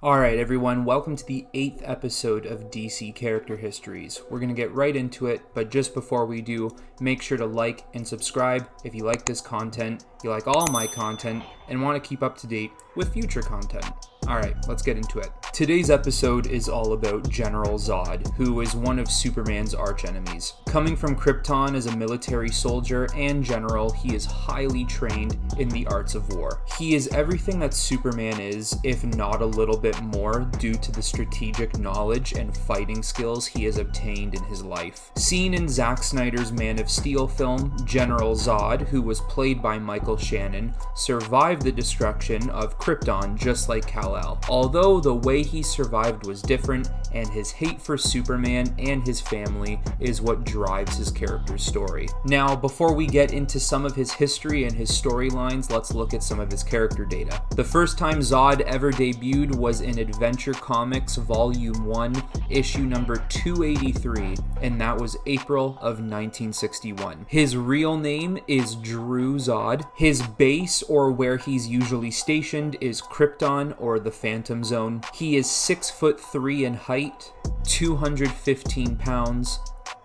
Alright everyone, welcome to the 8th episode of DC Character Histories. We're going to get right into it, but just before we do, make sure to like and subscribe if you like this content, you like all my content, and want to keep up to date with future content. Alright, let's get into it. Today's episode is all about General Zod, who is one of Superman's archenemies. Coming from Krypton as a military soldier and general, he is highly trained in the arts of war. He is everything that Superman is, if not a little bit more, due to the strategic knowledge and fighting skills he has obtained in his life. Seen in Zack Snyder's Man of Steel film, General Zod, who was played by Michael Shannon, survived the destruction of Krypton just like Kal-El. Although the way he survived was different, and his hate for Superman and his family is what drives his character's story. Now, before we get into some of his history and his storylines, let's look at some of his character data. The first time Zod ever debuted was in Adventure Comics Volume 1, issue number 283, and that was April of 1961. His real name is Drew Zod. His base, or where he's usually stationed, is Krypton, or the Phantom Zone. He is 6'3" in height, 215 pounds.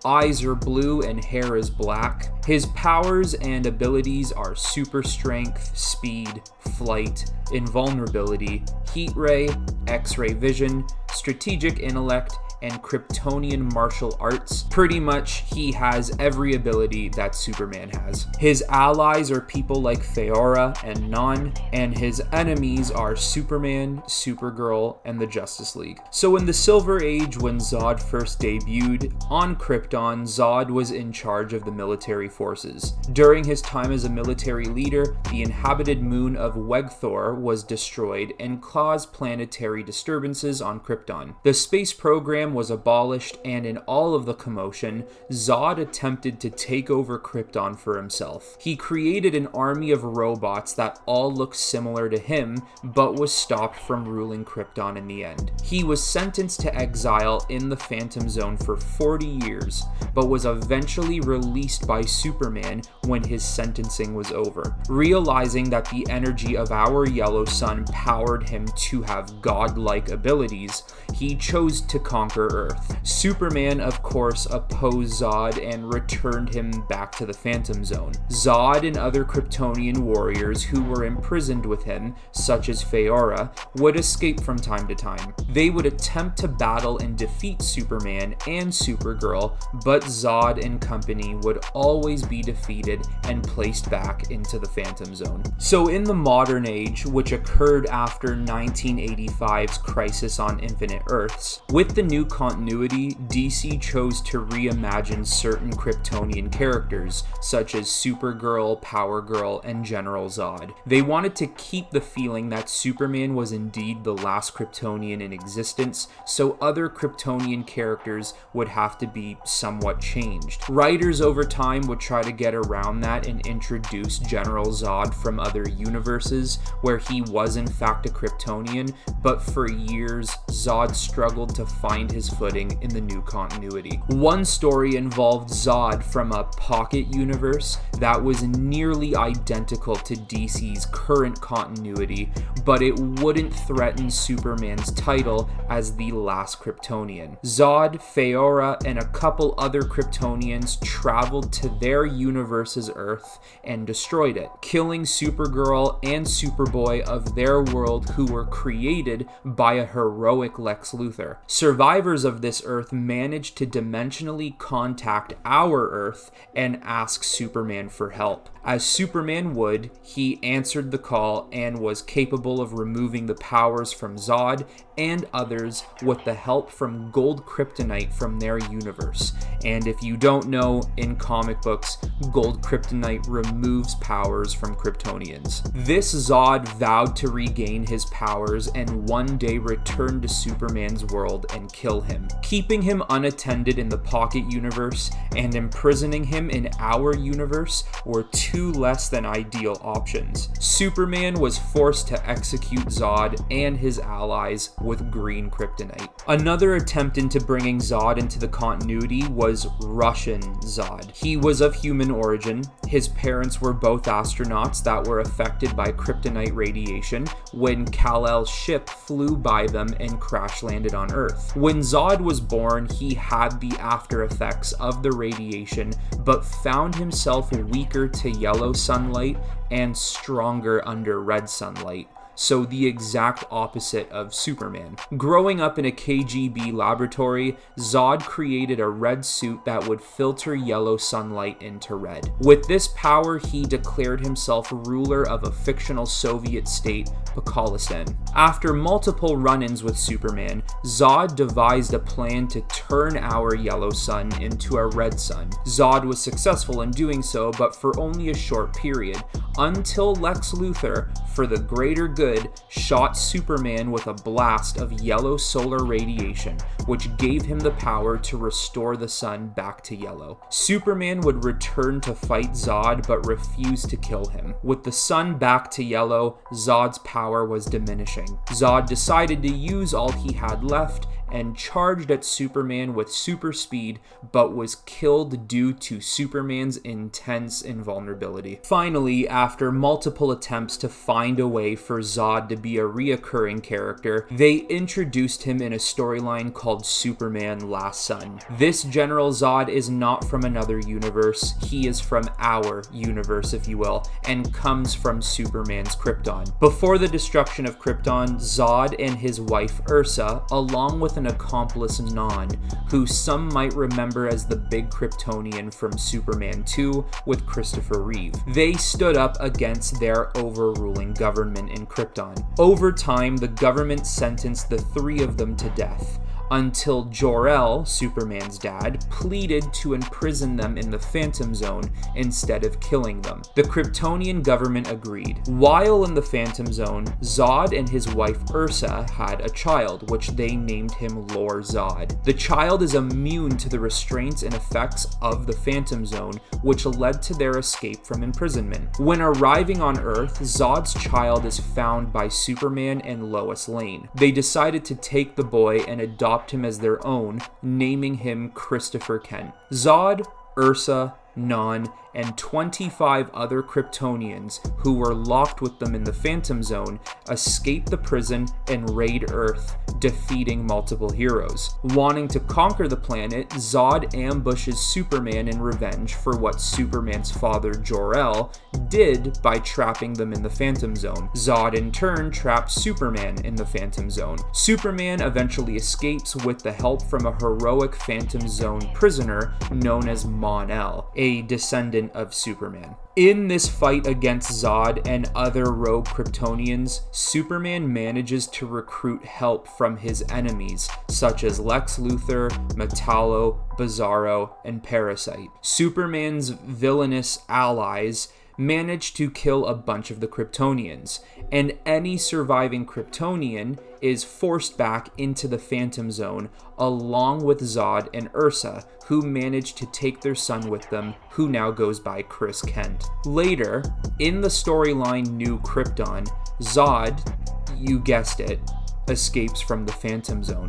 Eyes are blue and hair is black. His powers and abilities are super strength, speed, flight, invulnerability, heat ray, X-ray vision, strategic intellect, and Kryptonian martial arts. Pretty much, he has every ability that Superman has. His allies are people like Faora and Non, and his enemies are Superman, Supergirl, and the Justice League. So in the Silver Age, when Zod first debuted on Krypton, Zod was in charge of the military forces. During his time as a military leader, the inhabited moon of Wegthor was destroyed and caused planetary disturbances on Krypton. The space program was abolished, and in all of the commotion, Zod attempted to take over Krypton for himself. He created an army of robots that all looked similar to him, but was stopped from ruling Krypton in the end. He was sentenced to exile in the Phantom Zone for 40 years, but was eventually released by Superman when his sentencing was over. Realizing that the energy of our yellow sun powered him to have godlike abilities, he chose to conquer Earth. Superman, of course, opposed Zod and returned him back to the Phantom Zone. Zod and other Kryptonian warriors who were imprisoned with him, such as Faora, would escape from time to time. They would attempt to battle and defeat Superman and Supergirl, but Zod and company would always be defeated and placed back into the Phantom Zone. So in the modern age, which occurred after 1985's Crisis on Infinite Earths, with the new continuity, DC chose to reimagine certain Kryptonian characters, such as Supergirl, Power Girl, and General Zod. They wanted to keep the feeling that Superman was indeed the last Kryptonian in existence, so other Kryptonian characters would have to be somewhat changed. Writers over time would try to get around that and introduce General Zod from other universes, where he was in fact a Kryptonian, but for years, Zod struggled to find his footing in the new continuity. One story involved Zod from a pocket universe that was nearly identical to DC's current continuity, but it wouldn't threaten Superman's title as the last Kryptonian. Zod, Faora, and a couple other Kryptonians traveled to their universe's Earth and destroyed it, killing Supergirl and Superboy of their world, who were created by a heroic Lex Luthor. Survivors of this Earth managed to dimensionally contact our Earth and ask Superman for help. As Superman would, he answered the call and was capable of removing the powers from Zod and others with the help from gold kryptonite from their universe. And if you don't know, in comic books, gold kryptonite removes powers from Kryptonians. This Zod vowed to regain his powers and one day return to Superman's world and kill kill him. Keeping him unattended in the Pocket universe and imprisoning him in our universe were two less than ideal options. Superman was forced to execute Zod and his allies with green kryptonite. Another attempt into bringing Zod into the continuity was Russian Zod. He was of human origin. His parents were both astronauts that were affected by kryptonite radiation when Kal-El's ship flew by them and crash landed on Earth. When Zod was born, he had the after effects of the radiation, but found himself weaker to yellow sunlight and stronger under red sunlight. So the exact opposite of Superman. Growing up in a KGB laboratory, Zod created a red suit that would filter yellow sunlight into red. With this power, he declared himself ruler of a fictional Soviet state, Pakistan. After multiple run-ins with Superman, Zod devised a plan to turn our yellow sun into a red sun. Zod was successful in doing so, but for only a short period, until Lex Luthor, for the greater good, shot Superman with a blast of yellow solar radiation, which gave him the power to restore the sun back to yellow. Superman would return to fight Zod, but refused to kill him. With the sun back to yellow, Zod's power was diminishing. Zod decided to use all he had left and charged at Superman with super speed, but was killed due to Superman's intense invulnerability. Finally, after multiple attempts to find a way for Zod to be a reoccurring character, they introduced him in a storyline called Superman Last Son. This General Zod is not from another universe, he is from our universe, if you will, and comes from Superman's Krypton. Before the destruction of Krypton, Zod and his wife Ursa, along with an accomplice Non, who some might remember as the big Kryptonian from Superman 2 with Christopher Reeve. They stood up against their overruling government in Krypton. Over time, the government sentenced the three of them to death, until Jor-El, Superman's dad, pleaded to imprison them in the Phantom Zone instead of killing them. The Kryptonian government agreed. While in the Phantom Zone, Zod and his wife Ursa had a child, which they named him Lord Zod. The child is immune to the restraints and effects of the Phantom Zone, which led to their escape from imprisonment. When arriving on Earth, Zod's child is found by Superman and Lois Lane. They decided to take the boy and adopt him as their own, naming him Christopher Kent. Zod, Ursa, Non, and 25 other Kryptonians who were locked with them in the Phantom Zone escape the prison and raid Earth, defeating multiple heroes. Wanting to conquer the planet, Zod ambushes Superman in revenge for what Superman's father Jor-El did by trapping them in the Phantom Zone. Zod in turn traps Superman in the Phantom Zone. Superman eventually escapes with the help from a heroic Phantom Zone prisoner known as Mon-El, a descendant of Superman. In this fight against Zod and other rogue Kryptonians, Superman manages to recruit help from his enemies, such as Lex Luthor, Metallo, Bizarro, and Parasite. Superman's villainous allies manage to kill a bunch of the Kryptonians, and any surviving Kryptonian is forced back into the Phantom Zone along with Zod and Ursa, who managed to take their son with them, who now goes by Chris Kent. Later, in the storyline New Krypton, Zod, you guessed it, escapes from the Phantom Zone.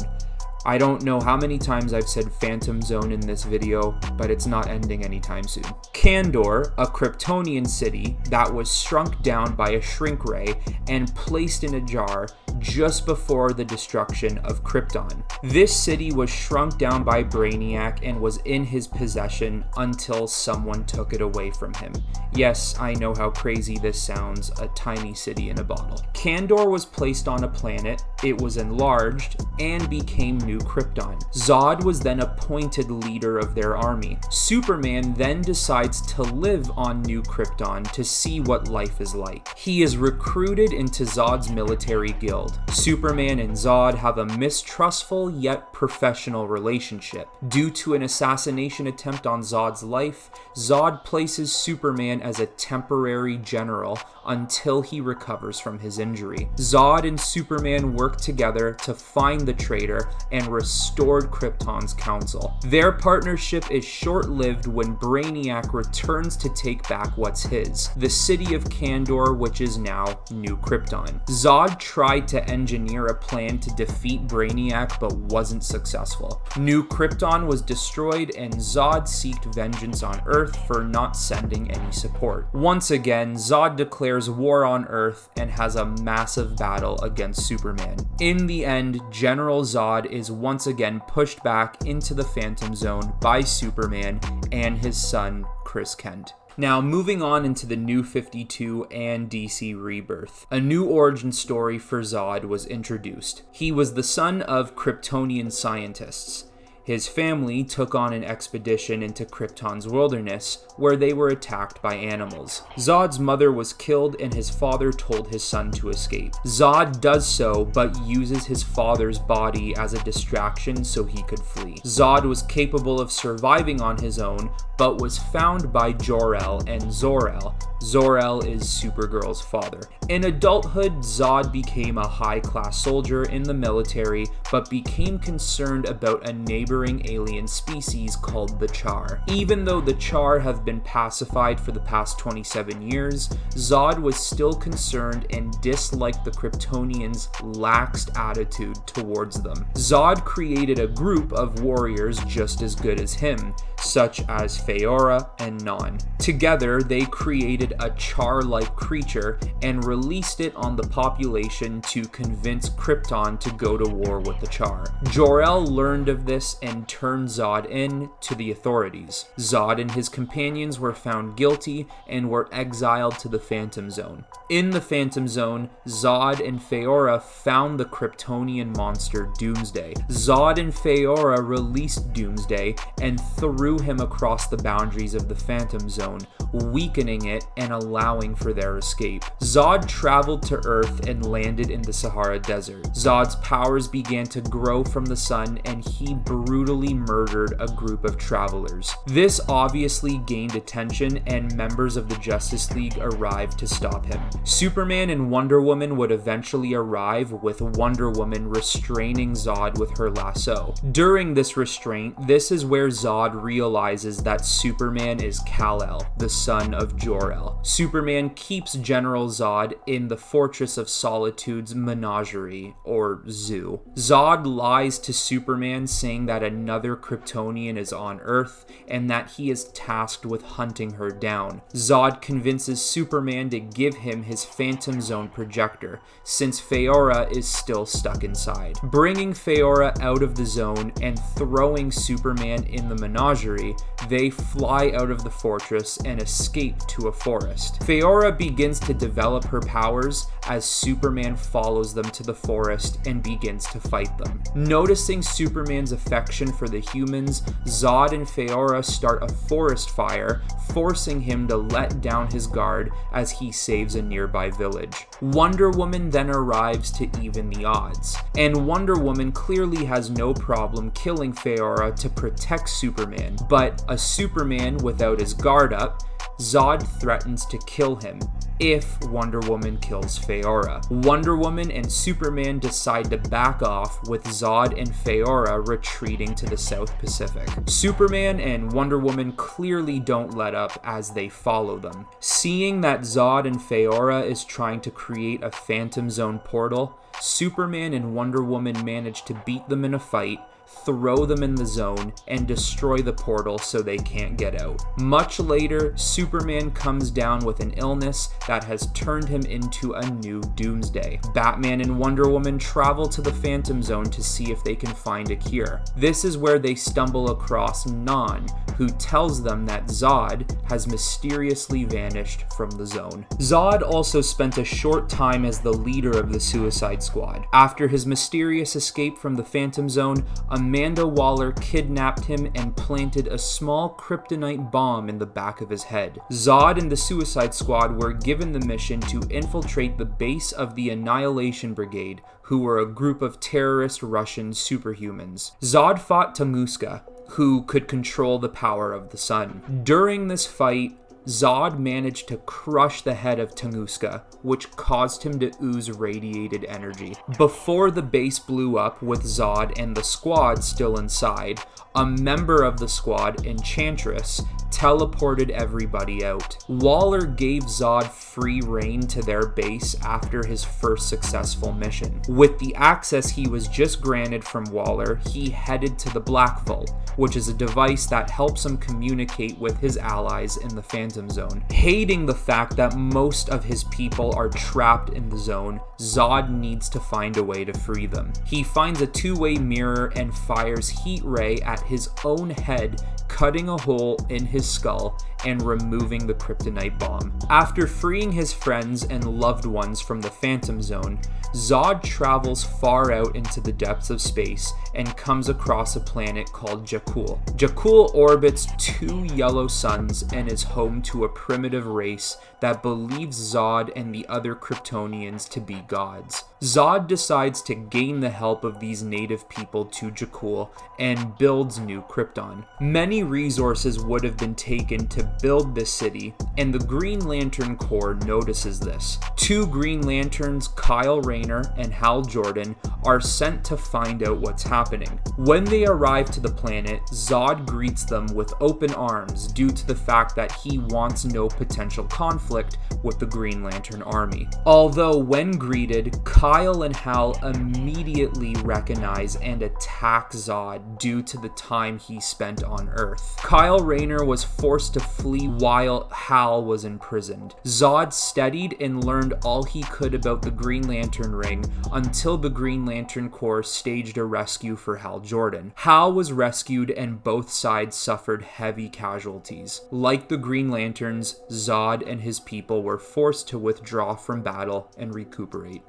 I don't know how many times I've said Phantom Zone in this video, but it's not ending anytime soon. Kandor, a Kryptonian city that was shrunk down by a shrink ray and placed in a jar just before the destruction of Krypton. This city was shrunk down by Brainiac and was in his possession until someone took it away from him. Yes, I know how crazy this sounds, a tiny city in a bottle. Kandor was placed on a planet, it was enlarged, and became New Krypton. Zod was then appointed leader of their army. Superman then decides to live on New Krypton to see what life is like. He is recruited into Zod's military guild. Superman and Zod have a mistrustful yet professional relationship. Due to an assassination attempt on Zod's life, Zod places Superman as a temporary general until he recovers from his injury. Zod and Superman work together to find the traitor and restored Krypton's council. Their partnership is short-lived when Brainiac returns to take back what's his, the city of Kandor, which is now New Krypton. Zod tried to engineer a plan to defeat Brainiac but wasn't successful. New Krypton was destroyed and Zod sought vengeance on Earth for not sending any support. Once again, Zod declares war on Earth and has a massive battle against Superman. In the end, General Zod is once again pushed back into the Phantom Zone by Superman and his son, Chris Kent. Now, moving on into the New 52 and DC Rebirth, a new origin story for Zod was introduced. He was the son of Kryptonian scientists. His family took on an expedition into Krypton's wilderness, where they were attacked by animals. Zod's mother was killed and his father told his son to escape. Zod does so, but uses his father's body as a distraction so he could flee. Zod was capable of surviving on his own, but was found by Jor-El and Zor-El. Zor-El is Supergirl's father. In adulthood, Zod became a high-class soldier in the military, but became concerned about a neighboring alien species called the Char. Even though the Char have been pacified for the past 27 years, Zod was still concerned and disliked the Kryptonians' lax attitude towards them. Zod created a group of warriors just as good as him, such as Feora and Non. Together, they created a Char-like creature and released it on the population to convince Krypton to go to war with the Char. Jor-El learned of this and turned Zod in to the authorities. Zod and his companions were found guilty and were exiled to the Phantom Zone. In the Phantom Zone, Zod and Feora found the Kryptonian monster Doomsday. Zod and Feora released Doomsday and threw him across the boundaries of the Phantom Zone, weakening it and allowing for their escape. Zod traveled to Earth and landed in the Sahara Desert. Zod's powers began to grow from the sun and he brutally murdered a group of travelers. This obviously gained attention and members of the Justice League arrived to stop him. Superman and Wonder Woman would eventually arrive, with Wonder Woman restraining Zod with her lasso. During this restraint, this is where Zod realizes that Superman is Kal-El, the son of Jor-El. Superman keeps General Zod in the Fortress of Solitude's menagerie, or zoo. Zod lies to Superman, saying that another Kryptonian is on Earth and that he is tasked with hunting her down. Zod convinces Superman to give him his Phantom Zone projector, since Feora is still stuck inside. Bringing Feora out of the zone and throwing Superman in the menagerie, they fly out of the fortress and escape to a forest. Feora begins to develop her powers as Superman follows them to the forest and begins to fight them. Noticing Superman's affection for the humans, Zod and Feora start a forest fire, forcing him to let down his guard as he saves a nearby village. Wonder Woman then arrives to even the odds, and Wonder Woman clearly has no problem killing Feora to protect Superman, but a Superman without his guard up, Zod threatens to kill him if Wonder Woman kills Feora. Wonder Woman and Superman decide to back off, with Zod and Feora retreating to the South Pacific. Superman and Wonder Woman clearly don't let up as they follow them. Seeing that Zod and Feora is trying to create a Phantom Zone portal, Superman and Wonder Woman manage to beat them in a fight, throw them in the zone, and destroy the portal so they can't get out. Much later, Superman comes down with an illness that has turned him into a new Doomsday. Batman and Wonder Woman travel to the Phantom Zone to see if they can find a cure. This is where they stumble across Non, who tells them that Zod has mysteriously vanished from the zone. Zod also spent a short time as the leader of the Suicide Squad. After his mysterious escape from the Phantom Zone, Amanda Waller kidnapped him and planted a small kryptonite bomb in the back of his head. Zod and the Suicide Squad were given the mission to infiltrate the base of the Annihilation Brigade, who were a group of terrorist Russian superhumans. Zod fought Tamuska, who could control the power of the sun. During this fight, Zod managed to crush the head of Tunguska, which caused him to ooze radiated energy. Before the base blew up with Zod and the squad still inside, a member of the squad, Enchantress, teleported everybody out. Waller gave Zod free reign to their base after his first successful mission. With the access he was just granted from Waller, he headed to the Black Vault, which is a device that helps him communicate with his allies in the Phantom Zone. Hating the fact that most of his people are trapped in the zone, Zod needs to find a way to free them. He finds a two-way mirror and fires heat ray at his own head, cutting a hole in his skull and removing the kryptonite bomb. After freeing his friends and loved ones from the Phantom Zone, Zod travels far out into the depths of space and comes across a planet called Jakul. Jakul orbits 2 yellow suns and is home to a primitive race that believes Zod and the other Kryptonians to be gods. Zod decides to gain the help of these native people to Jakul and builds New Krypton. Many resources would have been taken to build this city, and the Green Lantern Corps notices this. 2 Green Lanterns, Kyle Rayner and Hal Jordan, are sent to find out what's happening. When they arrive to the planet, Zod greets them with open arms due to the fact that he wants no potential conflict with the Green Lantern Army. Although when greeted, Kyle and Hal immediately recognize and attack Zod due to the time he spent on Earth. Kyle Rayner was forced to flee while Hal was imprisoned. Zod studied and learned all he could about the Green Lantern Ring until the Green Lantern Corps staged a rescue for Hal Jordan. Hal was rescued and both sides suffered heavy casualties. Like the Green Lanterns, Zod and his people were forced to withdraw from battle and recuperate.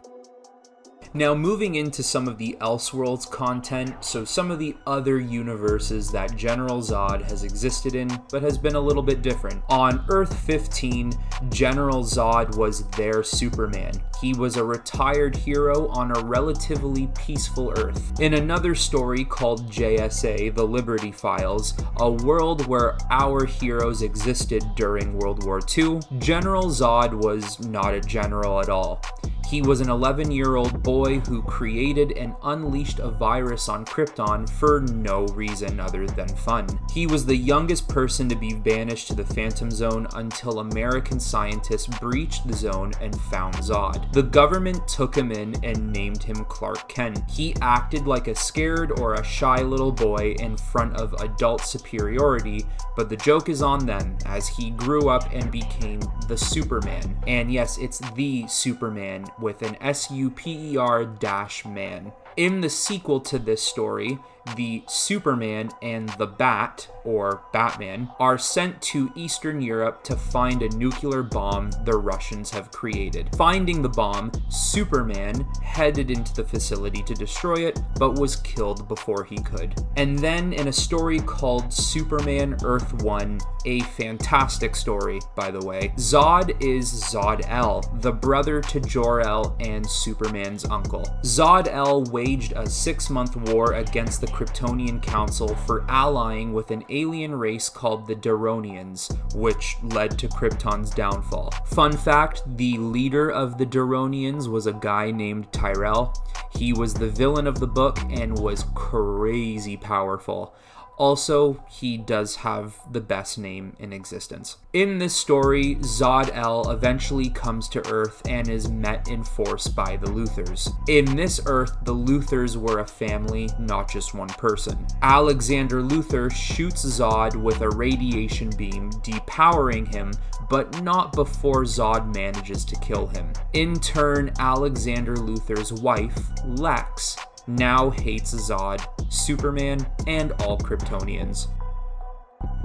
Now moving into some of the Elseworlds content, so some of the other universes that General Zod has existed in, but has been a little bit different. On Earth 15, General Zod was their Superman. He was a retired hero on a relatively peaceful Earth. In another story called JSA, The Liberty Files, a world where our heroes existed during World War II, General Zod was not a general at all. He was an 11-year-old boy who created and unleashed a virus on Krypton for no reason other than fun. He was the youngest person to be banished to the Phantom Zone until American scientists breached the zone and found Zod. The government took him in and named him Clark Kent. He acted like a scared or a shy little boy in front of adult superiority, but the joke is on them as he grew up and became the Superman. And yes, it's the Superman with an SUPER-man. In the sequel to this story, the Superman and the Bat, or Batman, are sent to Eastern Europe to find a nuclear bomb the Russians have created. Finding the bomb, Superman headed into the facility to destroy it, but was killed before he could. And then in a story called Superman Earth 1, a fantastic story, by the way, Zod is Zod-El, the brother to Jor-El and Superman's uncle. Zod-El waged a 6-month war against the Kryptonian Council for allying with an alien race called the Duronians, which led to Krypton's downfall. Fun fact, the leader of the Duronians was a guy named Tyrell. He was the villain of the book and was crazy powerful. Also, he does have the best name in existence. In this story, Zod-El eventually comes to Earth and is met in force by the Luthors. In this Earth, the Luthors were a family, not just one person. Alexander Luthor shoots Zod with a radiation beam, depowering him, but not before Zod manages to kill him. In turn, Alexander Luthor's wife, Lex, now hates Zod, Superman, and all Kryptonians.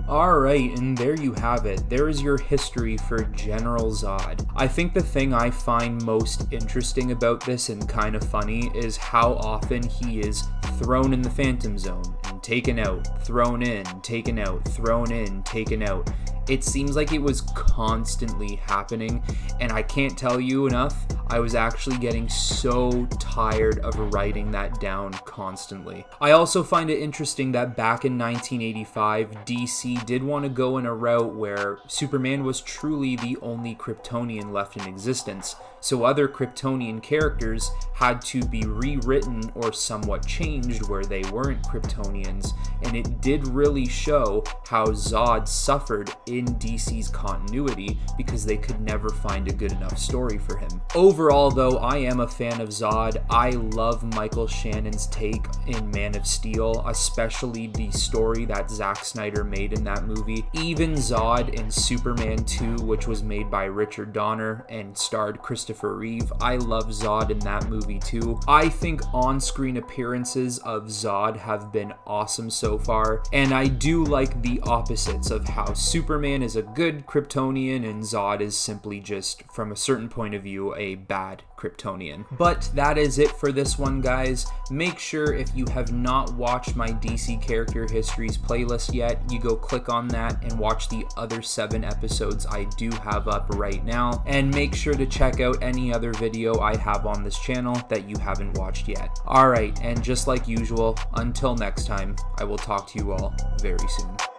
Alright, and there you have it. There is your history for General Zod. I think the thing I find most interesting about this and kind of funny is how often he is thrown in the Phantom Zone and taken out, thrown in, taken out, thrown in, taken out. It seems like it was constantly happening, and I can't tell you enough, I was actually getting so tired of writing that down constantly. I also find it interesting that back in 1985, DC did want to go in a route where Superman was truly the only Kryptonian left in existence, so other Kryptonian characters had to be rewritten or somewhat changed where they weren't Kryptonians, and it did really show how Zod suffered in DC's continuity because they could never find a good enough story for him. Overall though, I am a fan of Zod. I love Michael Shannon's take in Man of Steel, especially the story that Zack Snyder made in that movie. Even Zod in Superman 2, which was made by Richard Donner and starred Christopher Reeve. I love Zod in that movie too. I think on-screen appearances of Zod have been awesome so far, and I do like the opposites of how Superman is a good Kryptonian and Zod is simply just, from a certain point of view, a bad Kryptonian. But that is it for this one, guys. Make sure if you have not watched my DC Character Histories playlist yet, you go click on that and watch the other 7 episodes I do have up right now, and make sure to check out any other video I have on this channel that you haven't watched yet. Alright, and just like usual, until next time, I will talk to you all very soon.